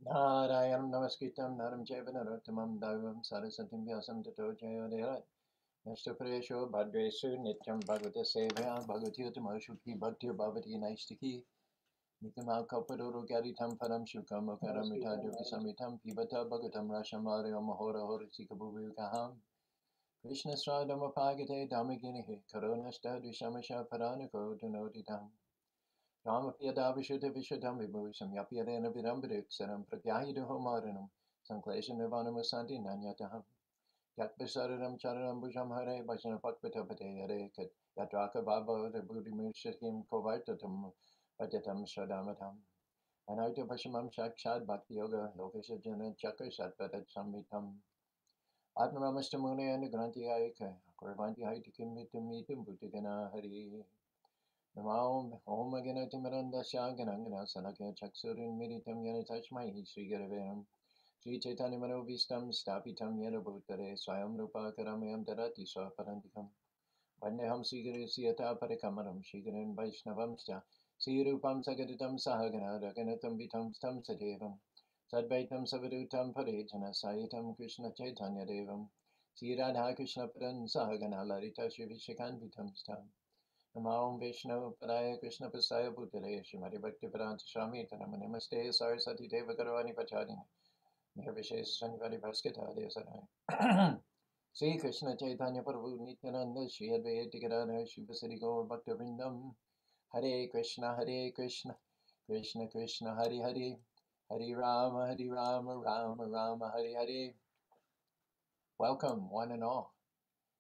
Narayanam namaskritam naram chaiva narottamam daivam sarasatim vyasam tato jayoderat. Nashto presho bhadresu nityam bhagavata sevaya bhagavati uttamashuki bhaktir bhavati naistiki. Nityamal kalpadoro gaditam param shukam okaram itajogi samitam pibata bhagatam rashamarya mahora horasika bhuvukaham. Krishna sradama pagate damaginihi karonasta dvishamasha paranako dunoditam. Ramapyadavishuddha Vishuddham Vibhusam Yapyadena Vidambiduksharam Pratyahidho Maranam Sanklesha Nirvanamusanti Nanyataham Yakvisararam Chararam Bhujam Hare Bhajana Pakvitapate Hare Kat Yatraka Bhava Buddhi Murshakim Kovartatam Vajatam Shadamatam Anarta Pashamam Shakshad Bhakti Yoga Lokasha Jana Chakra Satpatat Samhitam Atmaramastamune and the Granti Ayaka Kurvanti Haitikim Mitum Bhutigana Hari Namo Om Ganati Miranda Shaganangana Sanakya Chaksurin Miritam Yana Tachmai Sri Garavam Sri Chaitanya Manovistam Stapitam Yana Bhutare Swayam Rupa Karamayam Darati Swaparantikam Vandeham Sigiri Siyata Parikamaram Shigaran Vaishnavamscha Sirupam Sagaditam Sahagana Raganatam Vitam Stam Sadevam Sadvaitam Savadutam Parejana Sayitam Krishna Chaitanya Devam Sri Radha Krishna Padan Sahagana Larita Shivishakan Vitam Stam Namo Vishnu Padaya Krishna Pasaya Bhutale Shrimati Bhakti Vedanta Swami Tanam Namaste Sarasati Deva Garavani Pachadini Nirvishes Sanivadi Bhaskata Devasanai Sri Krishna Chaitanya Prabhu Nityananda Shri Advaita Gadadhar Shivasari Gaur Bhakta Vrindam Hare Krishna Krishna Krishna Hare Hare Hare Rama Rama Rama Hare Hare. Welcome one and all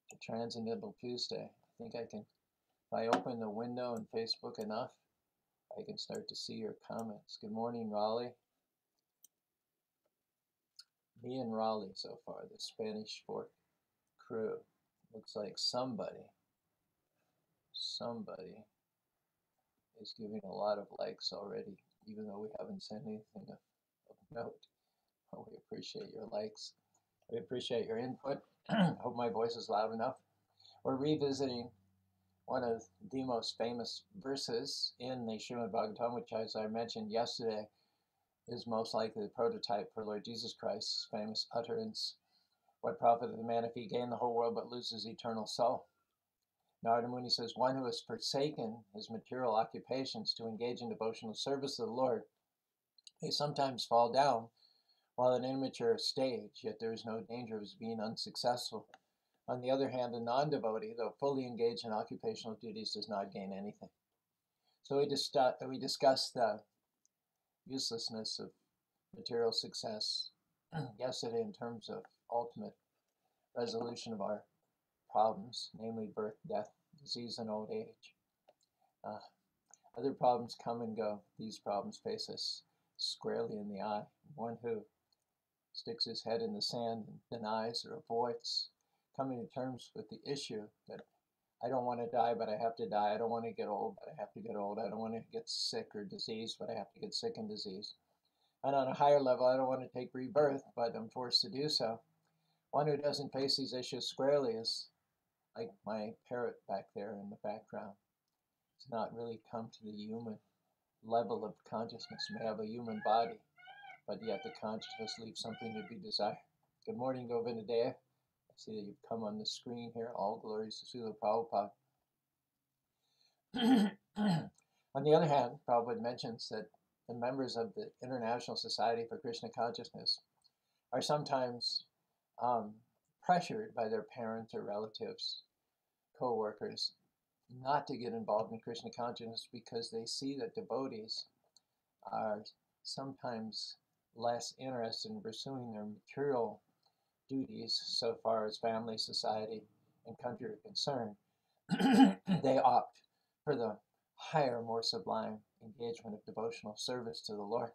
to Transcendental Tuesday. I think I can, if I open the window in Facebook enough, I can start to see your comments. Good morning, Raleigh. Me and Raleigh so far, the Spanish Fork crew. Looks like somebody is giving a lot of likes already, even though we haven't said anything of note. Well, we appreciate your likes. We appreciate your input. Hope my voice is loud enough. We're revisiting one of the most famous verses in the Srimad Bhagavatam, which, as I mentioned yesterday, is most likely the prototype for Lord Jesus Christ's famous utterance, "What profit the man if he gain the whole world but loses eternal soul?" Narada Muni says, one who has forsaken his material occupations to engage in devotional service to the Lord may sometimes fall down while in an immature stage, yet there is no danger of his being unsuccessful. On the other hand, a non-devotee, though fully engaged in occupational duties, does not gain anything. So we discussed the uselessness of material success yesterday in terms of ultimate resolution of our problems, namely birth, death, disease, and old age. Other problems come and go. These problems face us squarely in the eye. One who sticks his head in the sand and denies or avoids coming to terms with the issue that I don't want to die, but I have to die. I don't want to get old, but I have to get old. I don't want to get sick or diseased, but I have to get sick and diseased. And on a higher level, I don't want to take rebirth, but I'm forced to do so. One who doesn't face these issues squarely is like my parrot back there in the background. It's not really come to the human level of consciousness. May have a human body, but yet the consciousness leaves something to be desired. Good morning, Govindadev. I see that you've come on the screen here. All glories to Srila Prabhupada. On the other hand, Prabhupada mentions that the members of the International Society for Krishna Consciousness are sometimes pressured by their parents or relatives, co-workers, not to get involved in Krishna consciousness because they see that devotees are sometimes less interested in pursuing their material duties so far as family, society, and country are concerned. They opt for the higher, more sublime engagement of devotional service to the Lord.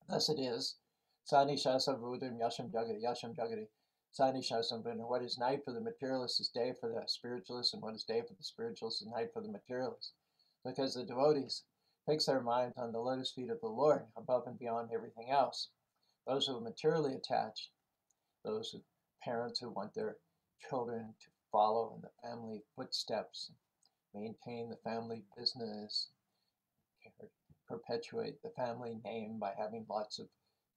Thus it is, Sani Shasam Rudram Yasham Jagati, Sani Shasam Rudram. What is night for the materialist is day for the spiritualist, and what is day for the spiritualist is night for the materialist. Because the devotees fix their minds on the lotus feet of the Lord above and beyond everything else. Those who are materially attached, those parents who want their children to follow in the family footsteps, maintain the family business, perpetuate the family name by having lots of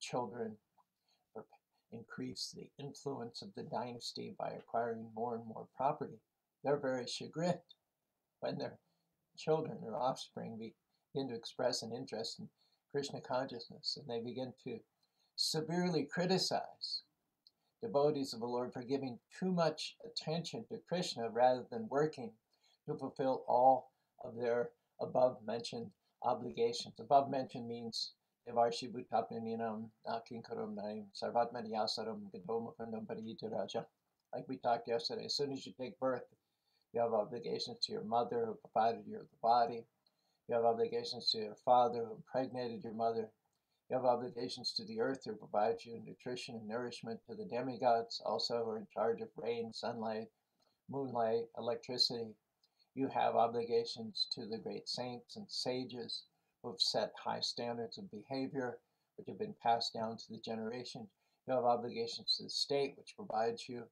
children, or increase the influence of the dynasty by acquiring more and more property. They're very chagrined when their children or offspring begin to express an interest in Krishna consciousness, and they begin to severely criticize devotees of the Lord for giving too much attention to Krishna rather than working to fulfill all of their above-mentioned obligations. Above-mentioned means Devarshi Bhutapninam Nakinkaram Naim Sarvatmadhyasaram Gadomukundam Pariyitaraja. Like we talked yesterday, as soon as you take birth, you have obligations to your mother who provided you with the body. You have obligations to your father who impregnated your mother. You have obligations to the earth who provides you nutrition and nourishment, to the demigods also who are in charge of rain, sunlight, moonlight, electricity. You have obligations to the great saints and sages who have set high standards of behavior, which have been passed down to the generation. You have obligations to the state, which provides you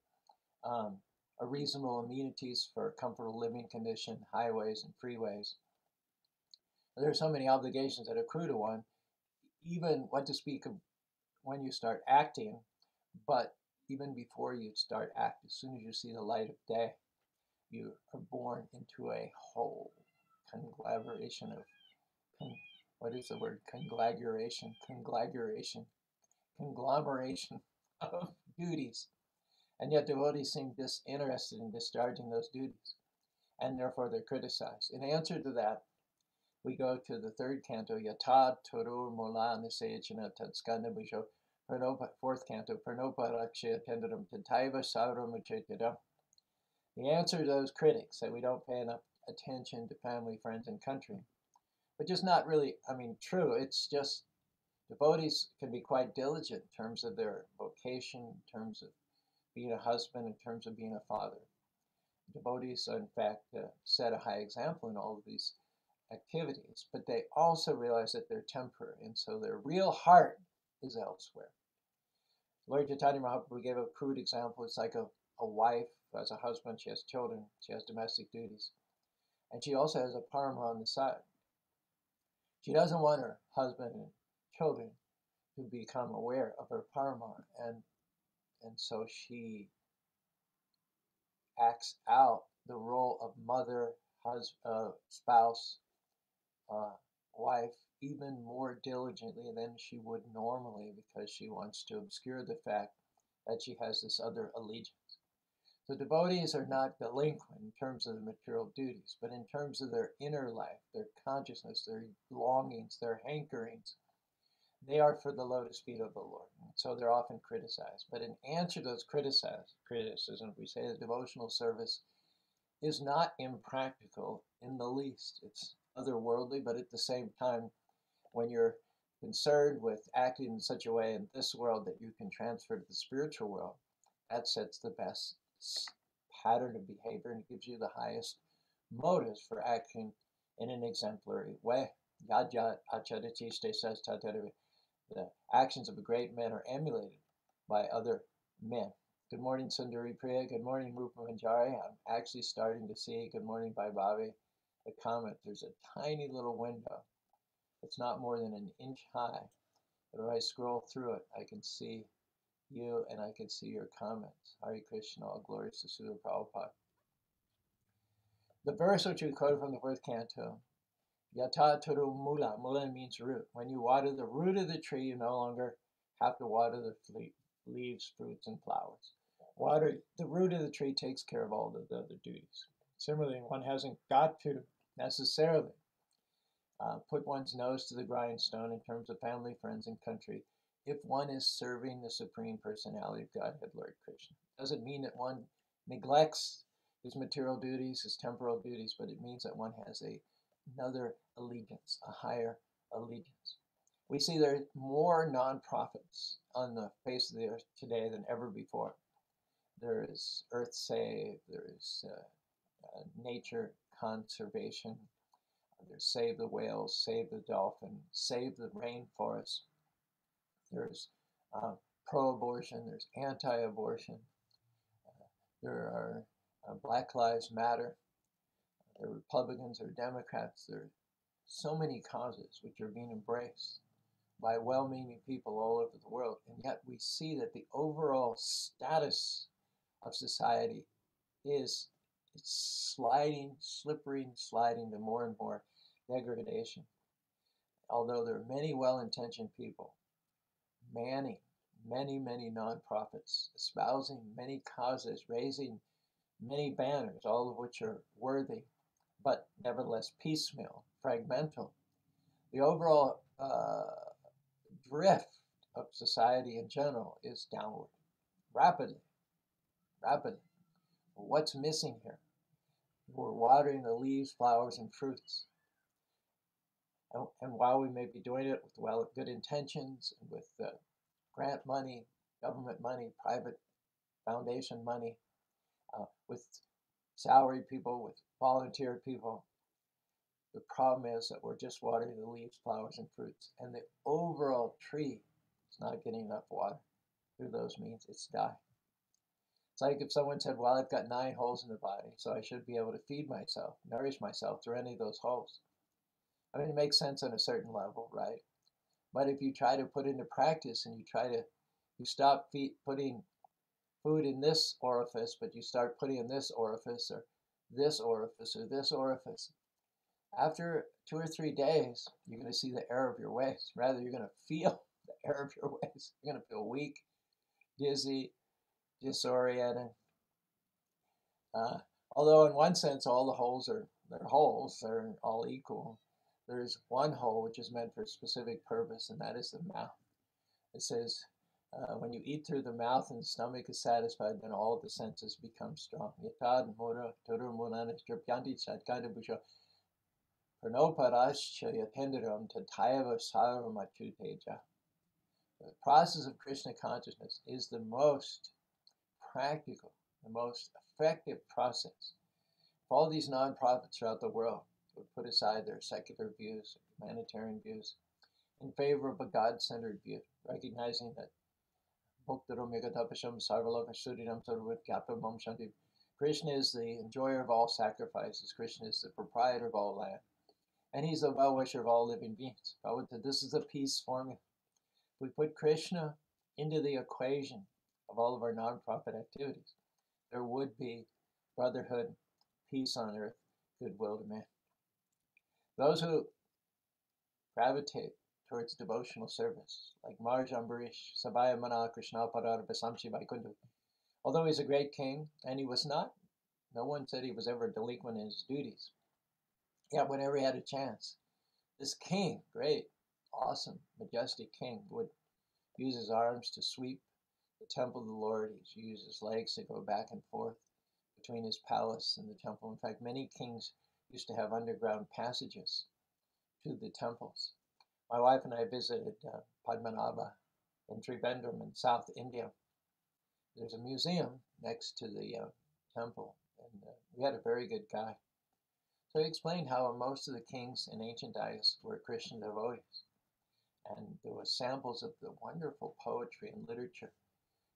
a reasonable amenities for a comfortable living condition, highways and freeways. There are so many obligations that accrue to one, even what to speak of when you start acting, but even before you start acting, as soon as you see the light of day, you are born into a whole conglomeration of, what is the word? Conglomeration of duties. And yet devotees seem disinterested in discharging those duties, and therefore they're criticized. In answer to that, we go to the third canto, Yatad Torur Mula Nisayachana Tatskanda Bhisho, fourth canto, Pranopa Rakshya Tendaram Tataiva Sauram Uchetidam. The answer to those critics that we don't pay enough attention to family, friends, and country, which is not really, true. It's just devotees can be quite diligent in terms of their vocation, in terms of being a husband, in terms of being a father. Devotees, in fact, set a high example in all of these activities, but they also realize that they're temporary, and so their real heart is elsewhere. Lord Chaitanya Mahaprabhu gave a crude example. It's like a wife who has a husband, she has children, she has domestic duties, and she also has a parama on the side. She doesn't want her husband and children to become aware of her parama, and so she acts out the role of mother, husband, spouse, wife, even more diligently than she would normally, because she wants to obscure the fact that she has this other allegiance. So devotees are not delinquent in terms of the material duties, but in terms of their inner life, their consciousness, their longings, their hankerings, they are for the lotus feet of the Lord. And so they're often criticized. But in answer to those criticisms, we say that devotional service is not impractical in the least. It's otherworldly, but at the same time, when you're concerned with acting in such a way in this world that you can transfer to the spiritual world, that sets the best pattern of behavior and gives you the highest motives for acting in an exemplary way. Yad Acharachishte says, the actions of a great man are emulated by other men. Good morning, Sundari Priya. Good morning, Rupa Manjari. I'm actually starting to see, good morning, Bhai Bhavi, the comment. There's a tiny little window. It's not more than an inch high. But if I scroll through it, I can see you and I can see your comments. Hare Krishna, all glories to Srila Prabhupada. The verse which we quoted from the fourth canto, Yata Turu Mula. Mula means root. When you water the root of the tree, you no longer have to water the leaves, fruits, and flowers. Water the root of the tree takes care of all the other duties. Similarly, one hasn't got to necessarily put one's nose to the grindstone in terms of family, friends, and country if one is serving the Supreme Personality of Godhead, Lord Krishna. Doesn't mean that one neglects his material duties, his temporal duties, but it means that one has another allegiance, a higher allegiance. We see there are more nonprofits on the face of the earth today than ever before. There is Earth Save, there is nature conservation, there's Save the Whales, Save the Dolphin, Save the Rainforest. There's pro-abortion, there's anti-abortion. There are Black Lives Matter. There are Republicans, there are Democrats. There are so many causes which are being embraced by well-meaning people all over the world. And yet we see that the overall status of society is it's sliding, sliding to more and more degradation. Although there are many well-intentioned people manning many nonprofits, espousing many causes, raising many banners, all of which are worthy, but nevertheless piecemeal, fragmental. The overall drift of society in general is downward, rapidly, rapidly. What's missing here? We're watering the leaves, flowers, and fruits. And while we may be doing it with good intentions and with grant money, government money, private foundation money, with salaried people, with volunteer people, the problem is that we're just watering the leaves, flowers, and fruits. And the overall tree is not getting enough water through those means. It's dying. It's like if someone said, well, I've got 9 holes in the body, so I should be able to feed myself, nourish myself through any of those holes. I mean, it makes sense on a certain level, right? But if you try to put into practice and you stop putting food in this orifice, but you start putting in this orifice or this orifice or this orifice, after 2 or 3 days, you're going to see the error of your ways. Rather, you're going to feel the error of your ways. You're going to feel weak, dizzy, disoriented. Although in one sense, all the holes they're holes, they're all equal. There's one hole which is meant for a specific purpose, and that is the mouth. It says, when you eat through the mouth and the stomach is satisfied, then all of the senses become strong. The process of Krishna consciousness is the most practical, the most effective process. If all these nonprofits throughout the world would put aside their secular views, humanitarian views, in favor of a God-centered view, recognizing that Krishna is the enjoyer of all sacrifices, Krishna is the proprietor of all land, and he's the well-wisher of all living beings. This is a peace formula. If we put Krishna into the equation of all of our nonprofit activities, there would be brotherhood, peace on earth, goodwill to men. Those who gravitate towards devotional service, like Marj Ambarish, Sabaya Mana Krishna Parara Basamshi Vaikundu. Although he's a great king, and he was not, no one said he was ever delinquent in his duties. Yet whenever he had a chance, this king, great, awesome, majestic king, would use his arms to sweep the temple of the Lord. He'd use his legs to go back and forth between his palace and the temple. In fact, many kings used to have underground passages to the temples. My wife and I visited Padmanabha in Trivandrum in South India. There's a museum next to the temple, and we had a very good guide. So he explained how most of the kings in ancient days were Christian devotees. And there were samples of the wonderful poetry and literature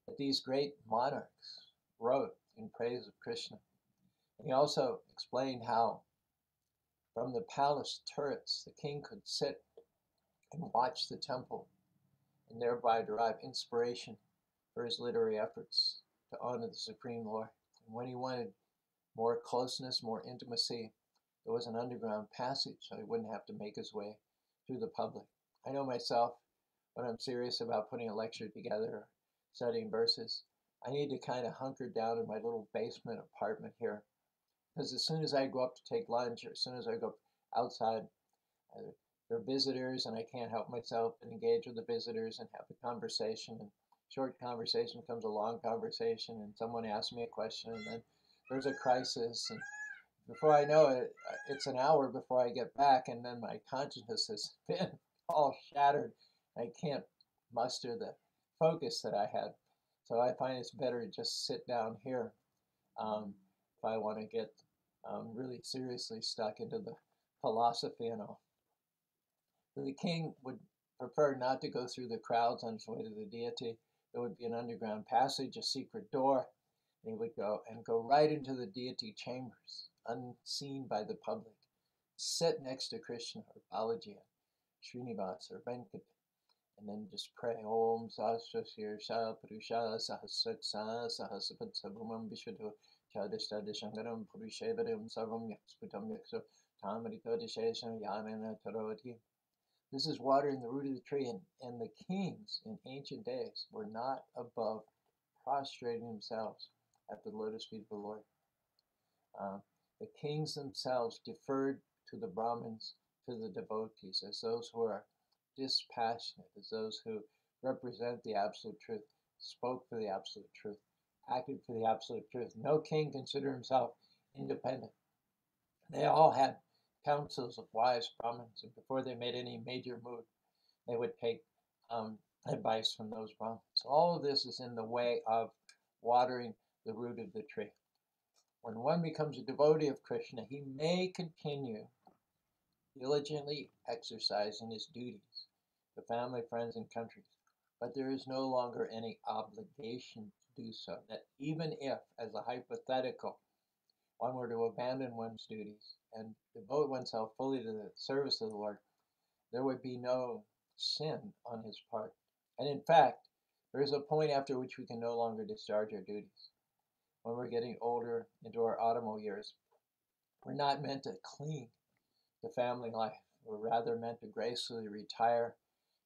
that these great monarchs wrote in praise of Krishna. And he also explained how from the palace turrets, the king could sit and watch the temple and thereby derive inspiration for his literary efforts to honor the Supreme Lord. And when he wanted more closeness, more intimacy, there was an underground passage so he wouldn't have to make his way through the public. I know myself, when I'm serious about putting a lecture together or studying verses, I need to kind of hunker down in my little basement apartment here. Because as soon as I go up to take lunch, or as soon as I go outside, there are visitors, and I can't help myself and engage with the visitors and have a conversation. And short conversation becomes a long conversation, and someone asks me a question, and then there's a crisis. And before I know it, it's an hour before I get back, and then my consciousness has been all shattered. I can't muster the focus that I had. So I find it's better to just sit down here if I want to get really seriously stuck into the philosophy and all. So the king would prefer not to go through the crowds on his way to the deity. There would be an underground passage, a secret door, and he would go right into the deity chambers, unseen by the public, sit next to Krishna or Balaji, Srinivas or Venkat, And then just pray Om Sahasrasya Purusha Sahasratsa Sahasapatsabhumam Vishwado Chadishtadishangaram Purushevaram Sarvam Yaksputam Yakso Tamarito Dishesham Yanana Taroti. This is watering the root of the tree, and the kings in ancient days were not above prostrating themselves at the lotus feet of the Lord. The kings themselves deferred to the Brahmins, to the devotees, as those who are dispassionate, as those who represent the absolute truth, spoke for the absolute truth, acted for the absolute truth. No king considered himself independent. They all had councils of wise Brahmins, and before they made any major move, they would take advice from those Brahmins. So all of this is in the way of watering the root of the tree. When one becomes a devotee of Krishna, he may continue diligently exercising his duties to family, friends, and countries, but there is no longer any obligation to do so. That even if, as a hypothetical, one were to abandon one's duties and devote oneself fully to the service of the Lord, there would be no sin on his part. And in fact, there is a point after which we can no longer discharge our duties. When we're getting older, into our autumnal years, we're not meant to cling to family life. We're rather meant to gracefully retire,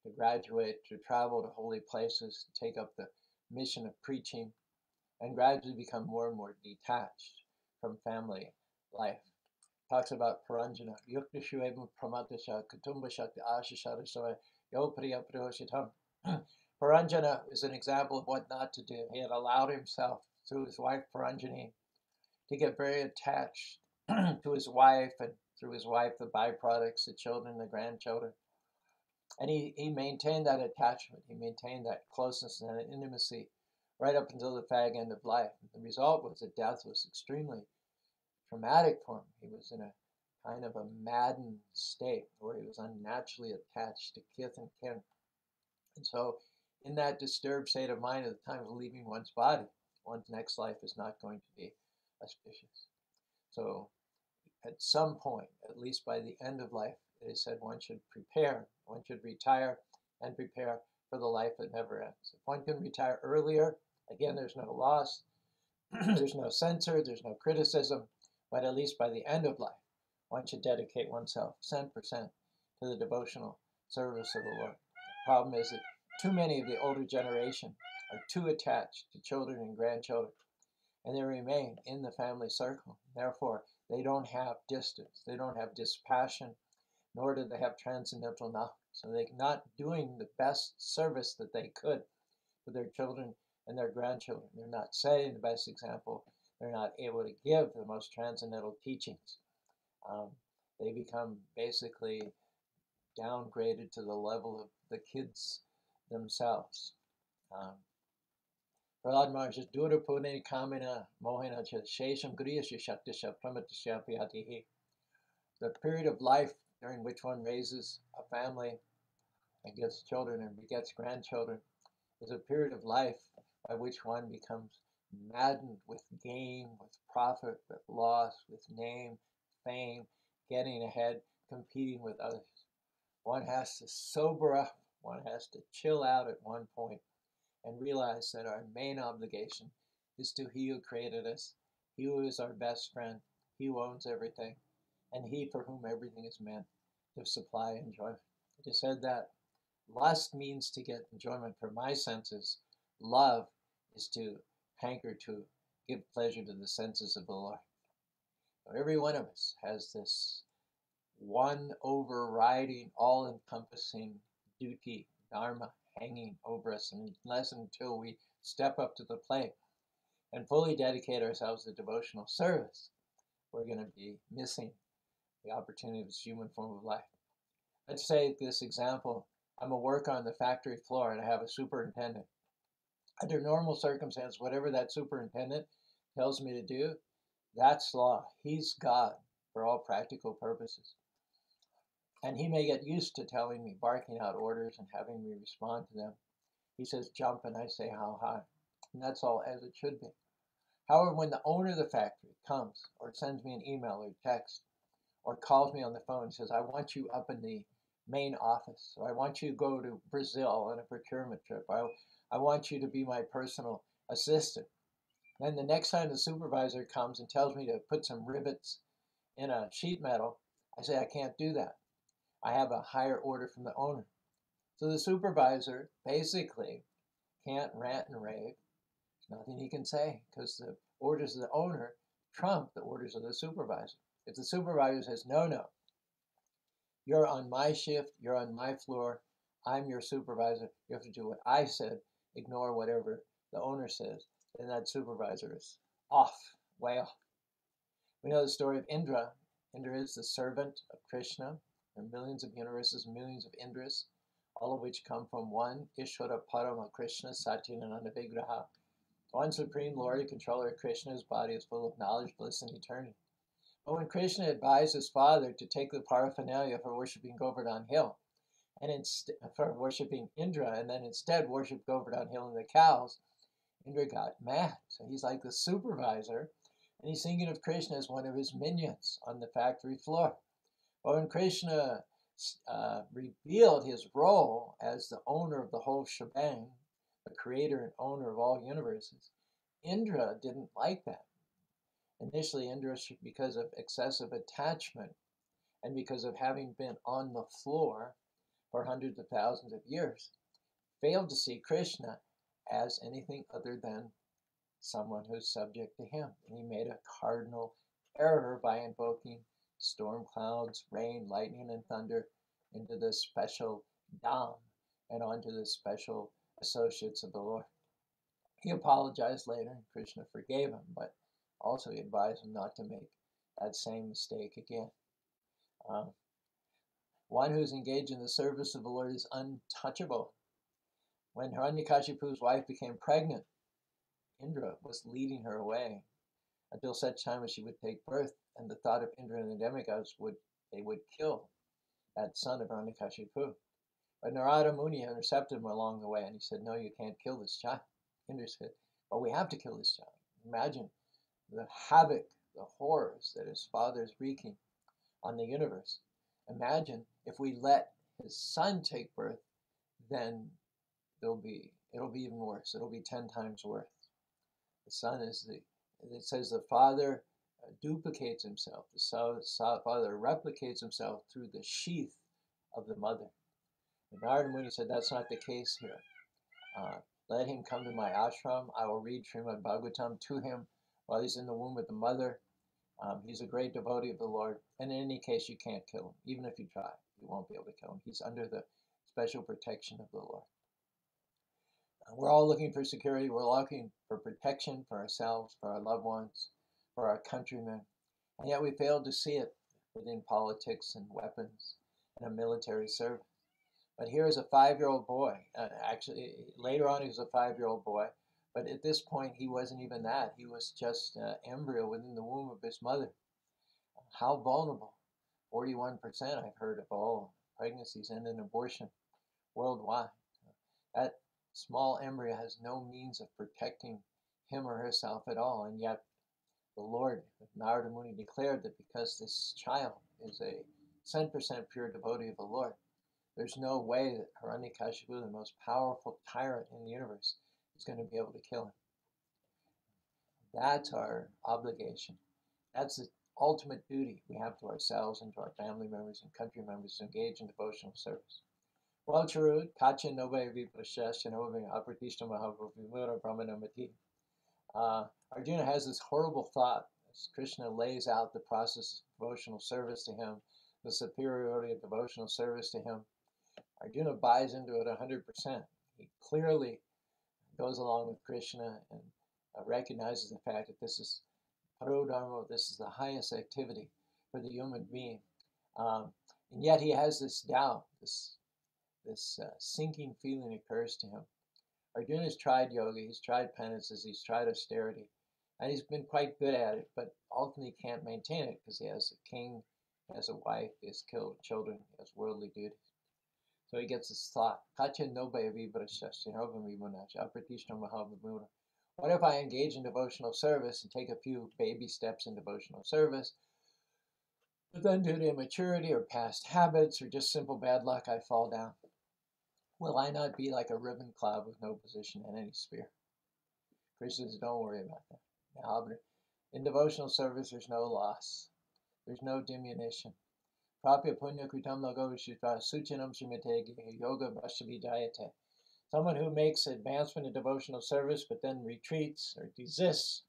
to graduate, to travel to holy places, to take up the mission of preaching, and gradually become more and more detached from family life. Talks about paranjana. Yuktashuevam pramatasha kutumba shakti ashisharasoya yo priya priyoshitam. Paranjana is an example of what not to do. He had allowed himself, through his wife Paranjani, to get very attached to his wife, and through his wife the byproducts, the children, the grandchildren. And he maintained that attachment, he maintained that closeness and that intimacy right up until the fag end of life. The result was that death was extremely traumatic for him. He was in a kind of a maddened state where he was unnaturally attached to kith and kin. And so in that disturbed state of mind at the time of leaving one's body, one's next life is not going to be auspicious. So at some point, at least by the end of life, it is said one should prepare, one should retire and prepare for the life that never ends. If one can retire earlier, again, there's no loss, there's no censor, there's no criticism, but at least by the end of life, one should dedicate oneself 100% to the devotional service of the Lord. The problem is that too many of the older generation are too attached to children and grandchildren, and they remain in the family circle. Therefore, they don't have distance, they don't have dispassion, nor do they have transcendental knowledge. So they're not doing the best service that they could for their children and their grandchildren. They're not setting the best example. They're not able to give the most transcendental teachings. They become basically downgraded to the level of the kids themselves. Prahlad Maharaj says, Dura Pune Kamina Mohina Shesham Griyasya Shaktisha Pramatasya Piyatihi. The period of life during which one raises a family and gets children and begets grandchildren is a period of life by which one becomes maddened with gain, with profit, with loss, with name, fame, getting ahead, competing with others. One has to sober up, one has to chill out at one point and realize that our main obligation is to He who created us, He who is our best friend, He who owns everything, and He for whom everything is meant to supply enjoyment. I just said that lust means to get enjoyment for my senses. Love is to hanker to give pleasure to the senses of the Lord. So every one of us has this one overriding, all-encompassing duty, dharma, hanging over us, and unless until we step up to the plate and fully dedicate ourselves to devotional service, we're going to be missing the opportunity of this human form of life. Let's say this example, I'm a worker on the factory floor and I have a superintendent. Under normal circumstances, whatever that superintendent tells me to do, that's law. He's God for all practical purposes. And he may get used to telling me, barking out orders and having me respond to them. He says jump and I say how high. And that's all as it should be. However, when the owner of the factory comes or sends me an email or text or calls me on the phone and says, I want you up in the main office. So I want you to go to Brazil on a procurement trip. I want you to be my personal assistant. Then the next time the supervisor comes and tells me to put some rivets in a sheet metal, I say I can't do that. I have a higher order from the owner. So the supervisor basically can't rant and rave. There's nothing he can say because the orders of the owner trump the orders of the supervisor. If the supervisor says, no, no, you're on my shift, you're on my floor, I'm your supervisor, you have to do what I said, ignore whatever the owner says, then that supervisor is off, way off. We know the story of Indra. Indra is the servant of Krishna. There are millions of universes, millions of Indras, all of which come from one Ishvara Parama Krishna Satyananda Vigraha. One supreme Lord and controller of Krishna, whose body is full of knowledge, bliss, and eternity. But when Krishna advised his father to take the paraphernalia for worshipping Govardhan Hill, and for worshipping Indra, and then instead worship Govardhan Hill and the cows, Indra got mad. So he's like the supervisor, and he's thinking of Krishna as one of his minions on the factory floor. But when Krishna revealed his role as the owner of the whole shebang, the creator and owner of all universes, Indra didn't like that. Initially, Indra, because of excessive attachment and because of having been on the floor for hundreds of thousands of years, failed to see Krishna as anything other than someone who's subject to him. And he made a cardinal error by invoking storm clouds, rain, lightning, and thunder into the special Dham and onto the special associates of the Lord. He apologized later, and Krishna forgave him, but also he advised him not to make that same mistake again. One who's engaged in the service of the Lord is untouchable. When Hiranyakashipu's wife became pregnant, Indra was leading her away until such time as she would take birth, and the thought of Indra and the demigods would kill that son of Hiranyakashipu. But Narada Muni intercepted him along the way, and he said, no, you can't kill this child. Indra said, well, we have to kill this child. Imagine the havoc, the horrors that his father is wreaking on the universe. Imagine if we let his son take birth, then it'll be even worse. It'll be 10 times worse. The son is it says the father duplicates himself. The father replicates himself through the sheath of the mother. And Narada Muni said that's not the case here. Let him come to my ashram. I will read Srimad Bhagavatam to him while he's in the womb of the mother. He's a great devotee of the Lord. And in any case, you can't kill him. Even if you try, you won't be able to kill him. He's under the special protection of the Lord. We're all looking for security. We're looking for protection for ourselves, for our loved ones, for our countrymen. And yet we fail to see it within politics and weapons and a military service. But here is a 5-year-old boy. Actually, later on he was a 5-year-old boy. But at this point, he wasn't even that. He was just an embryo within the womb of his mother. How vulnerable. 41% I've heard of all pregnancies end in abortion worldwide. That small embryo has no means of protecting him or herself at all. And yet the Lord, Narada Muni, declared that because this child is a 100% pure devotee of the Lord, there's no way that Hiranyakashipu, the most powerful tyrant in the universe, is going to be able to kill him. That's our obligation. That's the ultimate duty we have to ourselves and to our family members and country members to engage in devotional service. Well, Charud, Kacha Nobe Viprashesh and Apratishta Mahavimura Brahmanamati. Arjuna has this horrible thought as Krishna lays out the process of devotional service to him, the superiority of devotional service to him. Arjuna buys into it 100%. He clearly goes along with Krishna and recognizes the fact that this is parodharma, this is the highest activity for the human being. And yet he has this doubt, this sinking feeling occurs to him. Arjuna has tried yoga, he's tried penances, he's tried austerity, and he's been quite good at it, but ultimately can't maintain it because he has a king, he has a wife, he has children, he has worldly duties. So he gets this thought, what if I engage in devotional service and take a few baby steps in devotional service? But then due to immaturity or past habits or just simple bad luck, I fall down. Will I not be like a ribbon cloud with no position in any sphere? Krishna says, don't worry about that. Now, in devotional service, there's no loss. There's no diminution. Prapya punya kritam lago vishita suchinam srimate yoga brashtabhijayate. Someone who makes advancement in devotional service but then retreats or desists,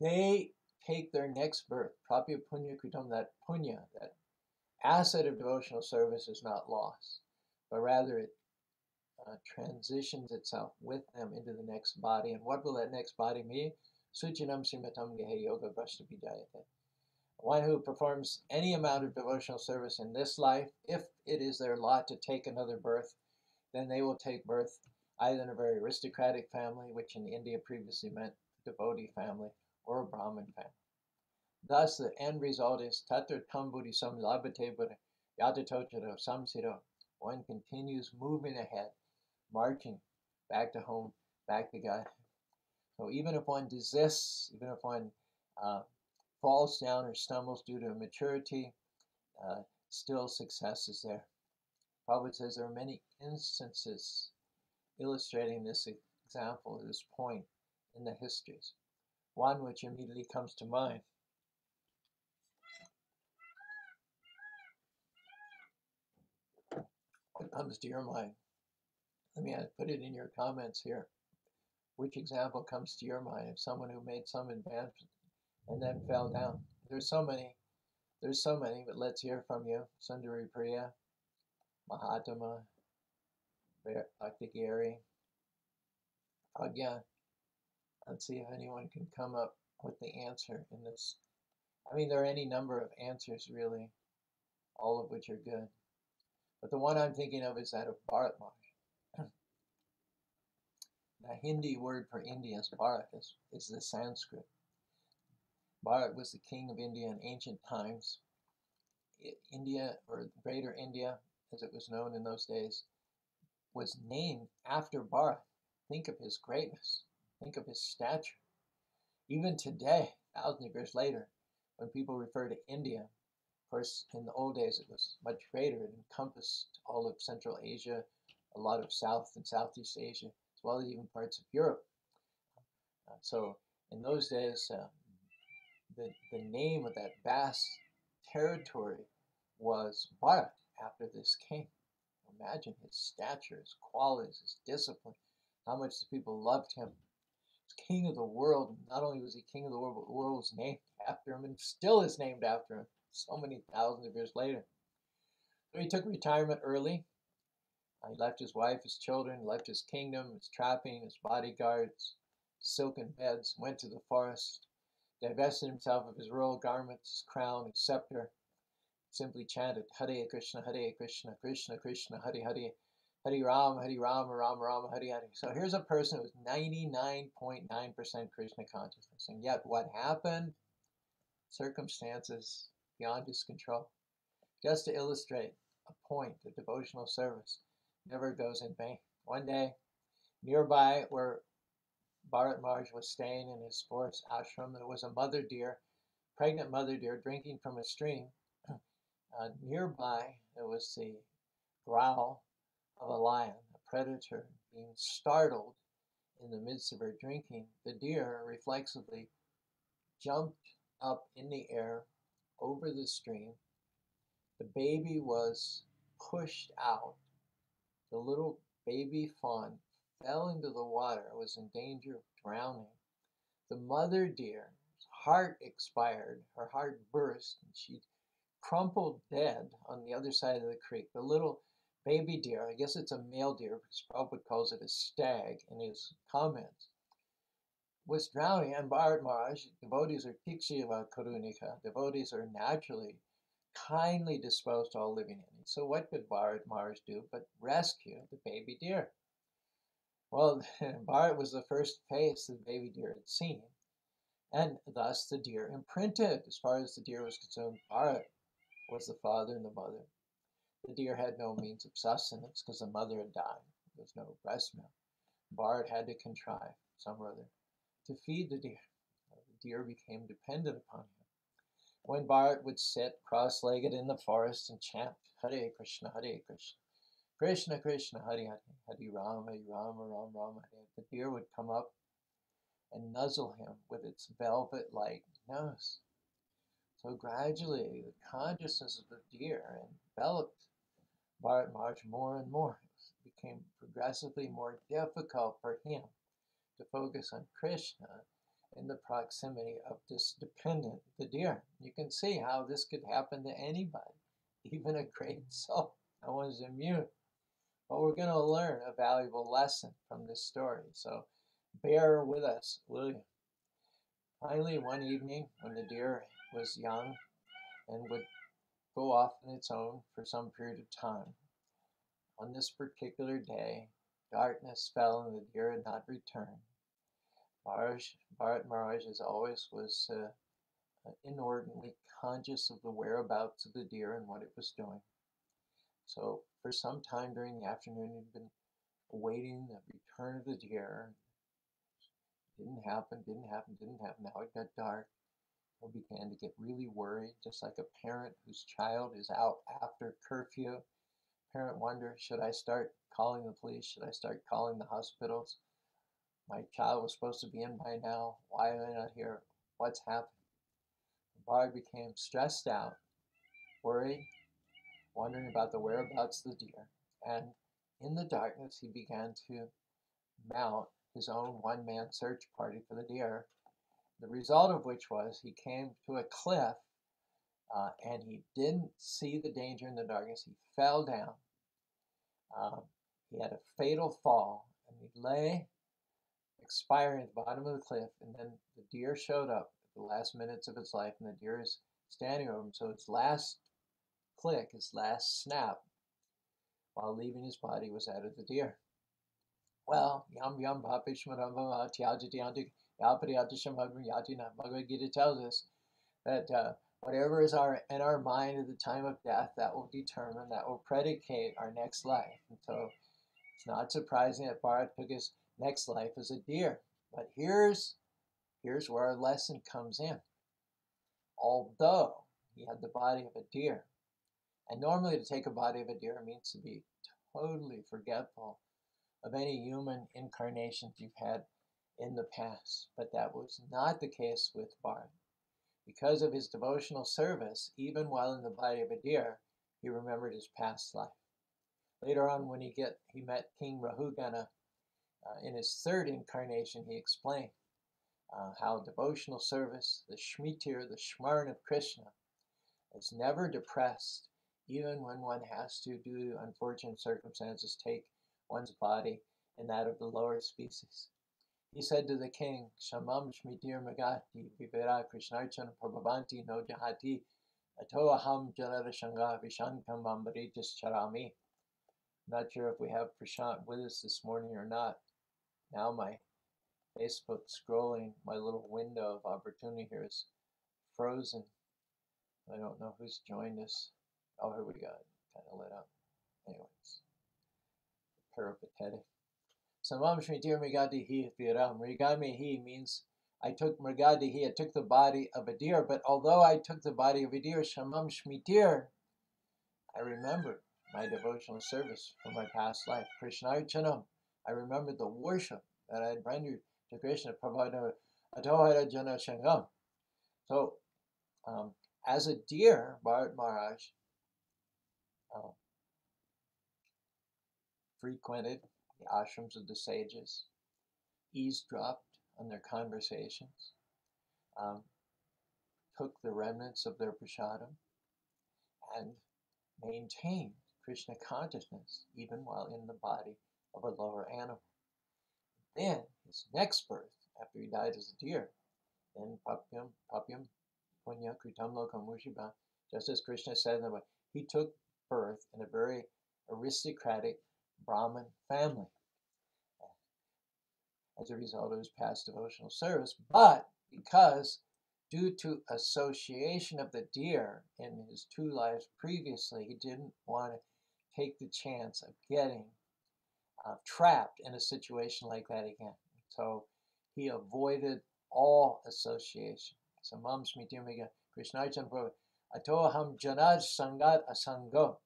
they take their next birth. Prapya punya kritam, that punya, that asset of devotional service is not lost, but rather it transitions itself with them into the next body. And what will that next body be? Suchinam srimatam gehe yoga brashtabhijayate. One who performs any amount of devotional service in this life, if it is their lot to take another birth, then they will take birth either in a very aristocratic family, which in India previously meant devotee family, or a Brahmin family. Thus, the end result is tatra tam buddhisam labhate buddha yatatocharo samsiro. One continues moving ahead, marching back to home, back to God. So even if one desists, even if one falls down or stumbles due to immaturity, still success is there. Prabhupada says there are many instances illustrating this example, this point in the histories. One which immediately comes to mind. What comes to your mind? Let me put it in your comments here. Which example comes to your mind of someone who made some advancement and then fell down? There's so many, but let's hear from you. Sundari Priya, Mahatma, Bhakti Gary, Pragya. Let's see if anyone can come up with the answer in this. I mean, there are any number of answers, really, all of which are good. But the one I'm thinking of is that of Bharat Maharaj. The Hindi word for India is Bharat, is the Sanskrit. Bharat was the king of India in ancient times. India, or Greater India, as it was known in those days, was named after Bharat. Think of his greatness. Think of his stature. Even today, thousands of years later, when people refer to India, of course, in the old days it was much greater. It encompassed all of Central Asia, a lot of South and Southeast Asia, as well as even parts of Europe. So in those days, the name of that vast territory was Bharat, after this king. Imagine his stature, his qualities, his discipline, how much the people loved him. He was king of the world. Not only was he king of the world, but the world was named after him and still is named after him so many thousands of years later. So he took retirement early. He left his wife, his children, left his kingdom, his trapping, his bodyguards, silken beds, went to the forest, divested himself of his royal garments, his crown, his scepter, simply chanted Hare Krishna, Krishna Krishna, Hare Hare, Hare Rama, Rama Rama, Hare Hare. So here's a person with 99.9% Krishna consciousness. And yet what happened? Circumstances beyond his control. Just to illustrate a point, the devotional service never goes in vain. One day, nearby where Bharat Maharaj was staying in his forest ashram, there was a mother deer, pregnant mother deer, drinking from a stream. Nearby, there was the growl of a lion, a predator, being startled in the midst of her drinking. The deer reflexively jumped up in the air over the stream. The baby was pushed out. The little baby fawn fell into the water, was in danger of drowning. The mother deer's heart expired, her heart burst, and she crumpled dead on the other side of the creek. The little baby deer, I guess it's a male deer, because Prabhupada calls it a stag in his comments, was drowning. And Bharat Maharaj, devotees are tikshiva karunika, devotees are naturally kindly disposed to all living entities. So what could Bharat Maharaj do but rescue the baby deer? Well, Bharat was the first face the baby deer had seen, and thus the deer imprinted. As far as the deer was concerned, Bharat was the father and the mother. The deer had no means of sustenance because the mother had died. There was no breast milk. Bharat had to contrive some or other to feed the deer. The deer became dependent upon him. When Bharat would sit cross-legged in the forest and chant Hare Krishna, Hare Krishna, Krishna Krishna, Hare Hare, Hare Rama, Hare Rama, Ram Rama, Hare, the deer would come up and nuzzle him with its velvet-like nose. So gradually, the consciousness of the deer enveloped Bharat Maharaj more and more. It became progressively more difficult for him to focus on Krishna in the proximity of this dependent, the deer. You can see how this could happen to anybody, even a great soul. No one's immune. But we're going to learn a valuable lesson from this story. So bear with us, will you? Finally, one evening, when the deer was young and would go off on its own for some period of time, on this particular day, darkness fell and the deer had not returned. Bharat Maharaj, as always, was inordinately conscious of the whereabouts of the deer and what it was doing. So for some time during the afternoon, he'd been awaiting the return of the deer. Didn't happen. Now it got dark. He began to get really worried, just like a parent whose child is out after curfew. Parent wonders, should I start calling the police? Should I start calling the hospitals? My child was supposed to be in by now. Why am I not here? What's happened? Bharat became stressed out, worried, wondering about the whereabouts of the deer. And in the darkness, he began to mount his own one-man search party for the deer, the result of which was he came to a cliff and he didn't see the danger in the darkness. He fell down. He had a fatal fall and he lay expiring at the bottom of the cliff, and then the deer showed up at the last minutes of its life, and the deer is standing over him. So its last click, its last snap, while leaving his body, was that of the deer. Well, Yam Bhagavad Gita tells us that whatever is in our mind at the time of death, that will determine, that will predicate our next life. And so it's not surprising that Bharat took his next life as a deer. But here's where our lesson comes in. Although he had the body of a deer, and normally to take a body of a deer means to be totally forgetful of any human incarnations you've had in the past. But that was not the case with Bharat. Because of his devotional service, even while in the body of a deer, he remembered his past life. Later on, when he met King Rahugana in his third incarnation, he explained how devotional service, the Shmitir, the Shmaran of Krishna, is never depressed, even when one has to, due to unfortunate circumstances, take one's body and that of the lower species. He said to the king, Shamam Shmitir Magati, Vivera Krishnarchan Prabhavanti no Jahati, Ato Aham Janara Shanga Vishankam Ambaritis Charami. I'm not sure if we have Prashant with us this morning or not. Now my Facebook scrolling, my little window of opportunity here is frozen. I don't know who's joined us. Oh, here we go. Kind of lit up. Anyways, peripatetic. Samam Shmitir Mrigadihi Viram. Mrigamihi means I took Mrigadihi, I took the body of a deer, but although I took the body of a deer, Shamam Shmitir, I remembered my devotional service from my past life. Krishnarchanam, I remembered the worship that I had rendered to Krishna. Prabhada Atohara Jana Shangam. So, as a deer, Bharat Maharaj frequented the ashrams of the sages, eavesdropped on their conversations, took the remnants of their prasadam, and maintained Krishna consciousness even while in the body of a lower animal. Then, his next birth, after he died as a deer, then papyam punya kritam lokam mushiba, just as Krishna said in the way, he took birth in a very aristocratic Brahmin family as a result of his past devotional service. But because, due to association of the deer in his two lives previously, he didn't want to take the chance of getting trapped in a situation like that again. So he avoided all association. So Mam Shmitir Mega Krishna Prabhu, Atoham Janad Sangat Asango.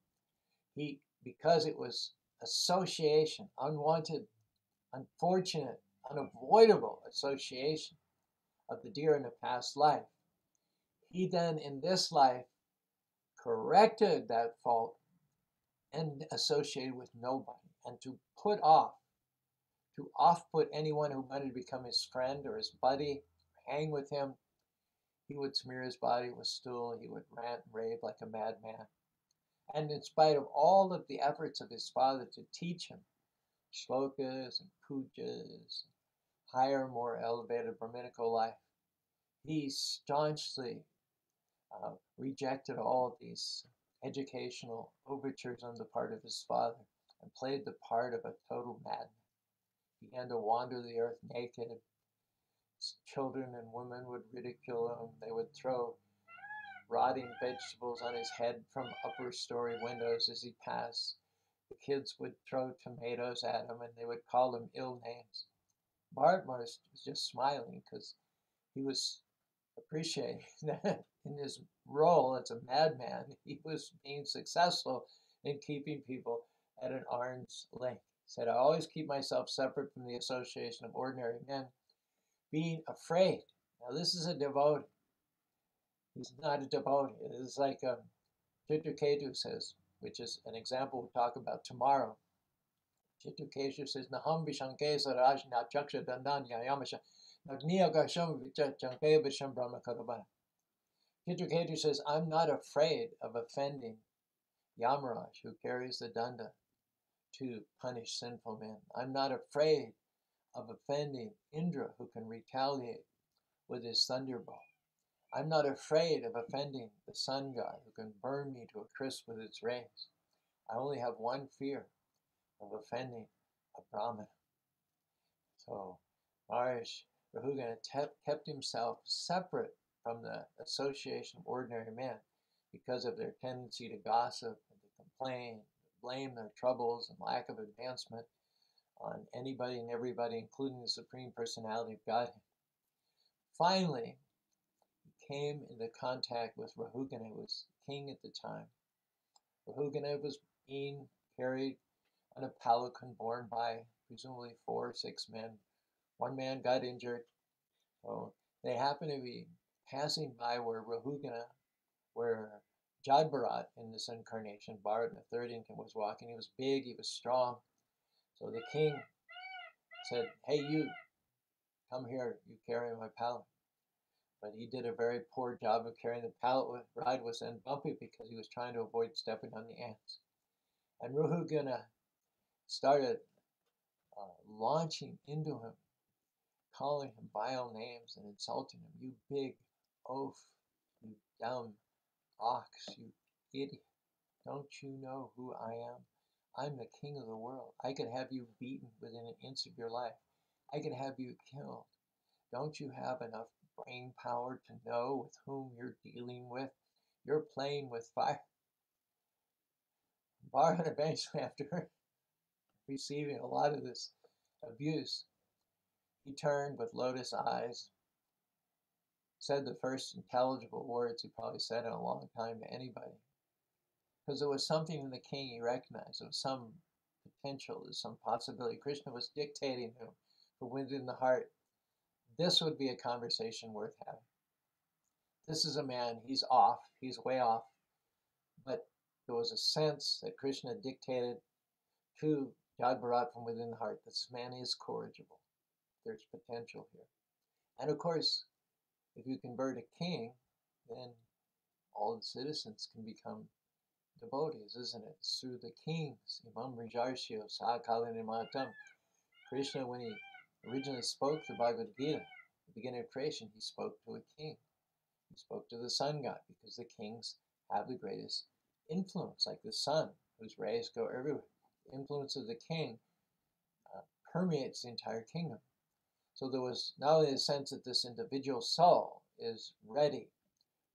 Because it was association, unwanted, unfortunate, unavoidable association of the deer in a past life. He then in this life corrected that fault and associated with nobody, and to off-put anyone who wanted to become his friend or his buddy, hang with him. He would smear his body with stool, he would rant and rave like a madman. And in spite of all of the efforts of his father to teach him shlokas and pujas, higher, more elevated Brahminical life, he staunchly rejected all of these educational overtures on the part of his father and played the part of a total madman. He began to wander the earth naked. His children and women would ridicule him. They would throw rotting vegetables on his head from upper story windows as he passed. The kids would throw tomatoes at him and they would call him ill names. Bharat was just smiling because he was appreciating that in his role as a madman, he was being successful in keeping people at an arm's length. He said, I always keep myself separate from the association of ordinary men, being afraid. Now this is a devotee. He's not a devotee. It is like Chitraketu says, which is an example we'll talk about tomorrow. Chitraketu says, Naham vishanke saraj na chaksha dandan yayamasha nagniya gasham vichanke visham brahma karabana. Chitraketu says, I'm not afraid of offending Yamaraj, who carries the danda to punish sinful men. I'm not afraid of offending Indra, who can retaliate with his thunderbolt. I'm not afraid of offending the sun god, who can burn me to a crisp with its rays. I only have one fear, of offending a Brahmana. So Maharaj Rahugana kept himself separate from the association of ordinary men because of their tendency to gossip and to complain, to blame their troubles and lack of advancement on anybody and everybody, including the Supreme Personality of Godhead. Finally, he came into contact with Rahugana, who was king at the time. Rahugana was being carried on a palanquin borne by presumably 4 or 6 men. One man got injured. So they happened to be passing by where Jad Bharat in this incarnation, Bharat in the third incarnation, was walking. He was big, he was strong. So the king said, hey, you, come here, you carry my palanquin. But he did a very poor job of carrying the palanquin. The ride was then bumpy because he was trying to avoid stepping on the ants. And Rahugana started launching into him, calling him vile names and insulting him. You big oaf, you dumb ox, you idiot. Don't you know who I am? I'm the king of the world. I could have you beaten within an inch of your life. I could have you killed. Don't you have enough brain power to know with whom you're dealing with? You're playing with fire. Bharat eventually, after receiving a lot of this abuse, he turned with lotus eyes, said the first intelligible words he probably said in a long time to anybody. Because there was something in the king he recognized. There was some potential, there's some possibility. Krishna was dictating to him from within the heart. This would be a conversation worth having. This is a man, he's off, he's way off. But there was a sense that Krishna dictated to Jad Bharat from within the heart. This man is corrigible. There's potential here. And of course, if you convert a king, then all the citizens can become devotees, isn't it? It's through the kings. Imam Rijarshio, Sahakalinimatam. Krishna, when he originally spoke the Bhagavad Gita, at the beginning of creation, he spoke to a king. He spoke to the sun god because the kings have the greatest influence, like the sun, whose rays go everywhere. The influence of the king permeates the entire kingdom. So there was not only a sense that this individual soul is ready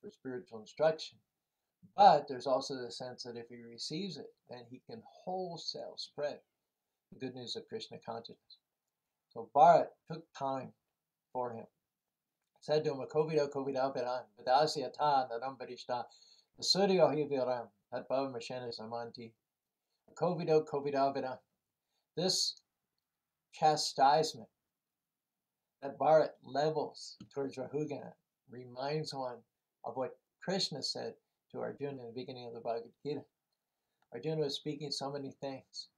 for spiritual instruction, but there's also the sense that if he receives it, then he can wholesale spread the good news of Krishna consciousness. So Bharat took time for him. said to him, Kovido Kovido Beran, Vidasi Atan, Adambarishta, the Suryo Hiviram, at Bava Mashenis Amanti, Kovido Kovido Beran. This chastisement that Bharat levels towards Rahugana reminds one of what Krishna said to Arjuna in the beginning of the Bhagavad Gita. Arjuna was speaking so many things,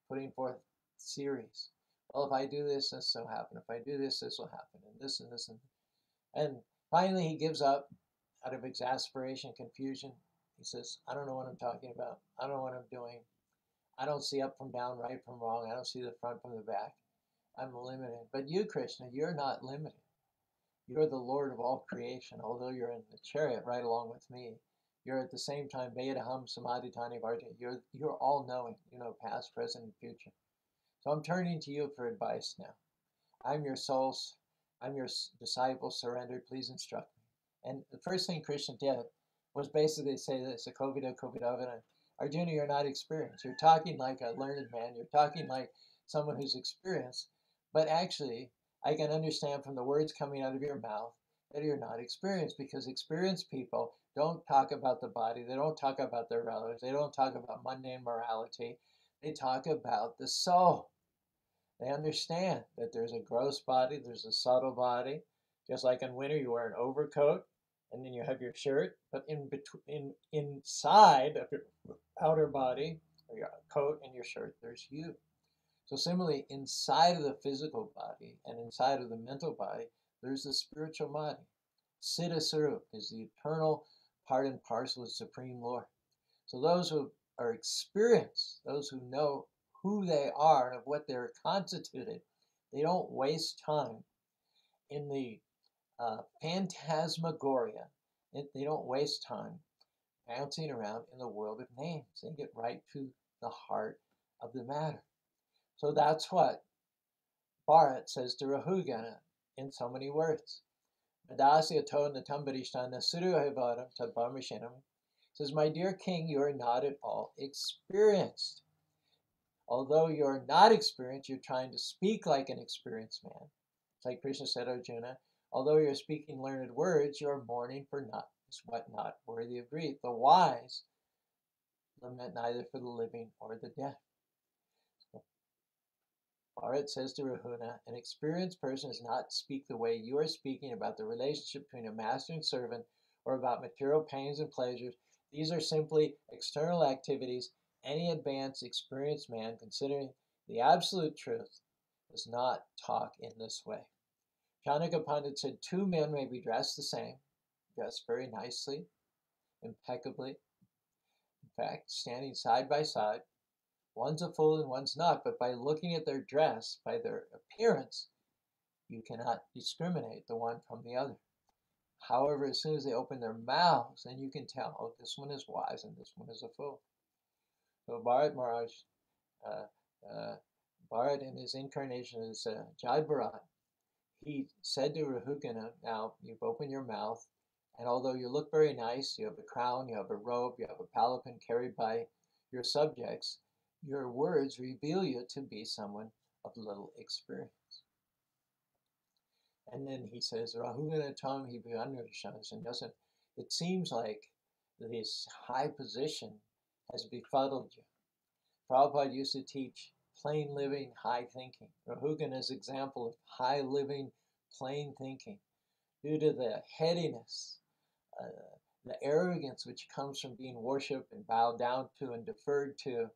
putting forth series. Well, if I do this, this will happen. If I do this, this will happen. And this and this. And finally, he gives up out of exasperation, confusion. He says, I don't know what I'm talking about. I don't know what I'm doing. I don't see up from down, right from wrong. I don't see the front from the back. I'm limited. But you, Krishna, you're not limited. You're the Lord of all creation. Although you're in the chariot right along with me, you're at the same time Vedaham Samadhitani Varta. You're all knowing. You know past, present, and future. So I'm turning to you for advice now. I'm your souls. I'm your disciple surrendered. Please instruct me. And the first thing Krishna did was basically say this, Akovida Kovidavana. Arjuna, you're not experienced. You're talking like a learned man. You're talking like someone who's experienced. But actually, I can understand from the words coming out of your mouth that you're not experienced, because experienced people don't talk about the body. They don't talk about their relatives. They don't talk about mundane morality. They talk about the soul. They understand that there's a gross body, there's a subtle body. Just like in winter, you wear an overcoat and then you have your shirt, but inside of your outer body, or your coat and your shirt, there's you. So similarly, inside of the physical body and inside of the mental body, there's the spiritual body. Siddha Sarup is the eternal part and parcel of Supreme Lord. So those who are experienced, those who know who they are and of what they're constituted, they don't waste time in the phantasmagoria. They don't waste time bouncing around in the world of names. They get right to the heart of the matter. So that's what Bharat says to Rahugana in so many words. Says, my dear king, you are not at all experienced. Although you're not experienced, you're trying to speak like an experienced man. It's like Krishna said to Arjuna, although you're speaking learned words, you're mourning for what not worthy of grief. The wise lament neither for the living or the dead. Bharat says to Rahuna, an experienced person does not speak the way you are speaking about the relationship between a master and servant, or about material pains and pleasures. These are simply external activities. Any advanced, experienced man, considering the absolute truth, does not talk in this way. Chanaka Pandit said, two men may be dressed the same, dressed very nicely, impeccably. In fact, standing side by side. One's a fool and one's not, but by looking at their dress, by their appearance, you cannot discriminate the one from the other. However, as soon as they open their mouths, then you can tell, oh, this one is wise and this one is a fool. So Bharat Maharaj, Bharat in his incarnation as Jad Bharat, he said to Rahugana, now you've opened your mouth, and although you look very nice, you have a crown, you have a robe, you have a palanquin carried by your subjects, your words reveal you to be someone of little experience. And then he says, Rahugana Tam Hibianurishans, and doesn't, it seems like this high position has befuddled you. Prabhupada used to teach plain living, high thinking. Rahugana's example of high living, plain thinking. Due to the headiness, the arrogance which comes from being worshipped and bowed down to and deferred to,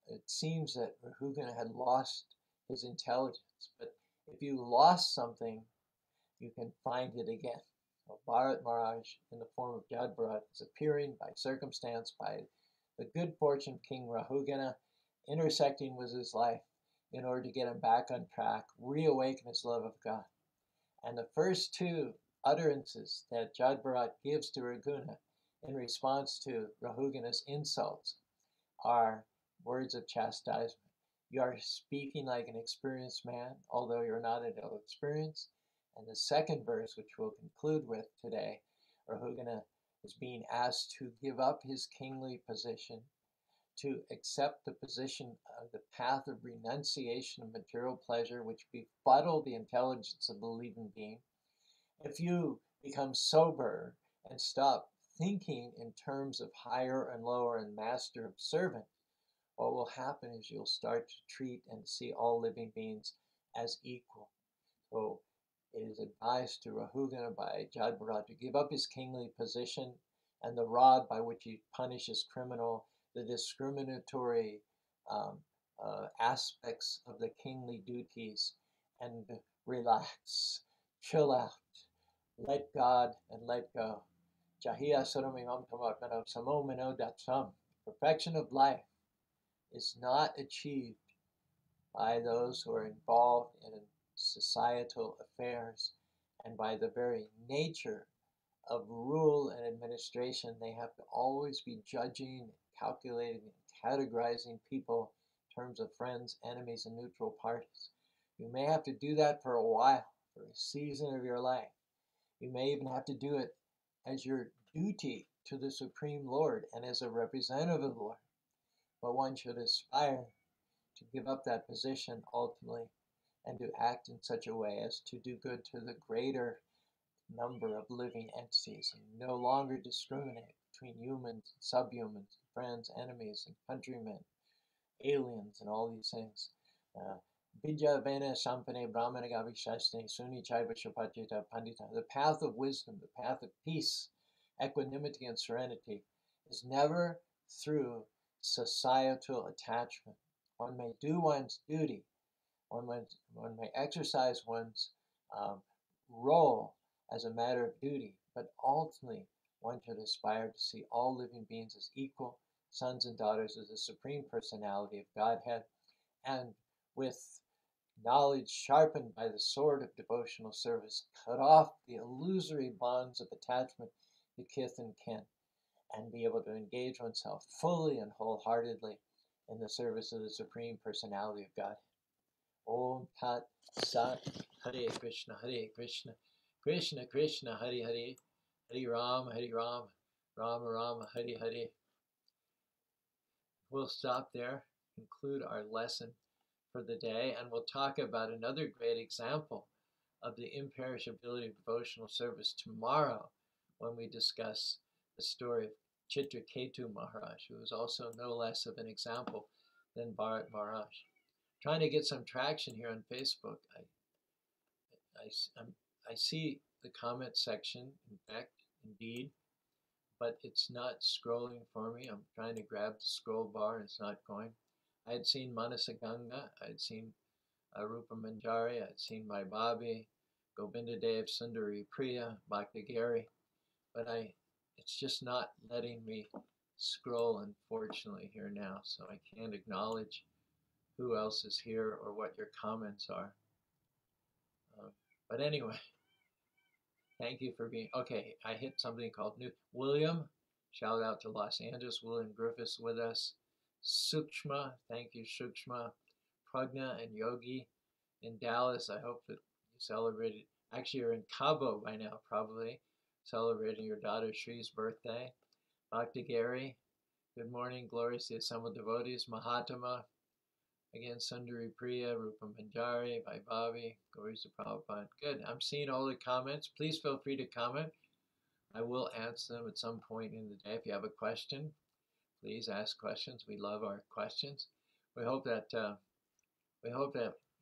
it seems that Rahugana had lost his intelligence. But if you lost something, you can find it again. So Bharat Maharaj, in the form of Jad Bharat, is appearing by circumstance, by the good fortune of King Rahugana, intersecting with his life in order to get him back on track, reawaken his love of God. And the first two utterances that Jad Bharat gives to Rahugana in response to Rahugana's insults are words of chastisement. You are speaking like an experienced man, although you're not at all experienced. And the second verse, which we'll conclude with today, Rahugana is being asked to give up his kingly position, to accept the position of the path of renunciation of material pleasure, which befuddled the intelligence of the living being, If you become sober and stop thinking in terms of higher and lower and master of servant, what will happen is you'll start to treat and see all living beings as equal. So it is advised to Rahugana by Jad Bharat to give up his kingly position and the rod by which he punishes criminal, the discriminatory um, aspects of the kingly duties, and relax, chill out, let God and let go. Jahia Saramimam Tamakana Samo Mino Datsam. Perfection of life is not achieved by those who are involved in societal affairs, and by the very nature of rule and administration, they have to always be judging, calculating, and categorizing people in terms of friends, enemies, and neutral parties. You may have to do that for a while, for a season of your life. You may even have to do it as your duty to the Supreme Lord and as a representative of the Lord. But one should aspire to give up that position ultimately and to act in such a way as to do good to the greater number of living entities and no longer discriminate between humans and subhumans, friends, enemies, and countrymen, aliens, and all these things. Vidya Vena Sampane Brahmana Gavishashne Suni Chaiva Shapachita Pandita. The path of wisdom, the path of peace, equanimity, and serenity is never through societal attachment. One may do one's duty, one may exercise one's role as a matter of duty, but ultimately one should aspire to see all living beings as equal sons and daughters of the Supreme Personality of Godhead, and with knowledge sharpened by the sword of devotional service, cut off the illusory bonds of attachment to kith and kin, and be able to engage oneself fully and wholeheartedly in the service of the Supreme Personality of God. Om Tat Sat. Hare Krishna, Krishna Krishna, Hare Hare, Hare Ram, Rama Rama, Hare Hare. We'll stop there, conclude our lesson for the day, and we'll talk about another great example of the imperishability of devotional service tomorrow when we discuss the story of Chitraketu Maharaj, who is also no less of an example than Bharat Maharaj. Trying to get some traction here on Facebook. I see the comment section, in fact, indeed, but it's not scrolling for me. I'm trying to grab the scroll bar and it's not going. I had seen Manasa Ganga, I had seen Rupa Manjari, I had seen my Bobby, Govinda Dev, Sundari Priya, Bhakti Gary, but it's just not letting me scroll, unfortunately, here now, so I can't acknowledge who else is here or what your comments are. But anyway, thank you for being, okay, I hit something called New. William, shout out to Los Angeles, William Griffiths with us. Sukshma, thank you, Sukshma. Pragna and Yogi in Dallas, I hope that you celebrated, actually you're in Cabo by now probably, celebrating your daughter Shree's birthday. Bhakti Gary, good morning, glorious to the assembled devotees. Mahatma, again, Sundari Priya, Rupa Manjari, Bhai Bhavi, glories to Prabhupada. Good, I'm seeing all the comments. Please feel free to comment. I will answer them at some point in the day. If you have a question, please ask questions. We love our questions. We hope that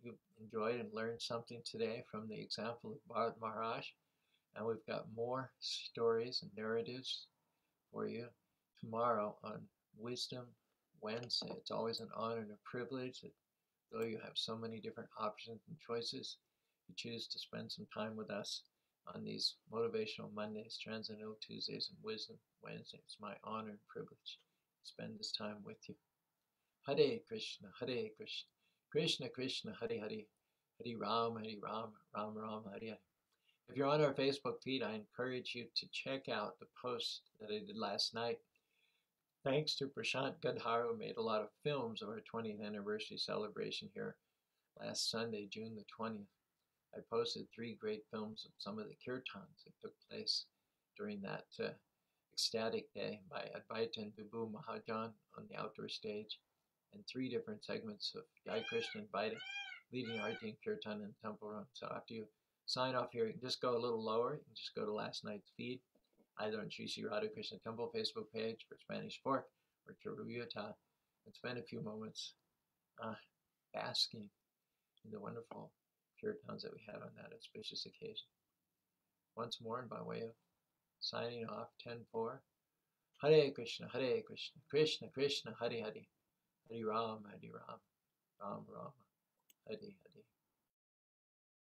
you enjoyed and learned something today from the example of Bharat Maharaj. And we've got more stories and narratives for you tomorrow on Wisdom Wednesday. It's always an honor and a privilege that though you have so many different options and choices, you choose to spend some time with us on these motivational Mondays, Transcendental Tuesdays, and Wisdom Wednesdays. It's my honor and privilege to spend this time with you. Hare Krishna, Hare Krishna, Krishna Krishna, Hare Hare, Hare Ram, Ram Ram, Hare Hare. If you're on our Facebook feed, I encourage you to check out the post that I did last night. Thanks to Prashant Gadhar, who made a lot of films of our 20th anniversary celebration here last Sunday, June the 20th. I posted 3 great films of some of the kirtans that took place during that ecstatic day by Advaita and Vibhu Mahajan on the outdoor stage, and 3 different segments of Jai Krishna and Vaida leading Arti and Kirtan in the temple room. So after you sign off here. You can just go a little lower. You can just go to last night's feed, either on Sri Sri Radha Krishna Temple Facebook page for Spanish Fork or Caru, Utah, and spend a few moments basking in the wonderful kirtans that we had on that auspicious occasion. Once more, and by way of signing off, 10-4. Hare Krishna, Krishna Krishna, Hare Hare, Hare Ram, Ram Ram, Hare Hare.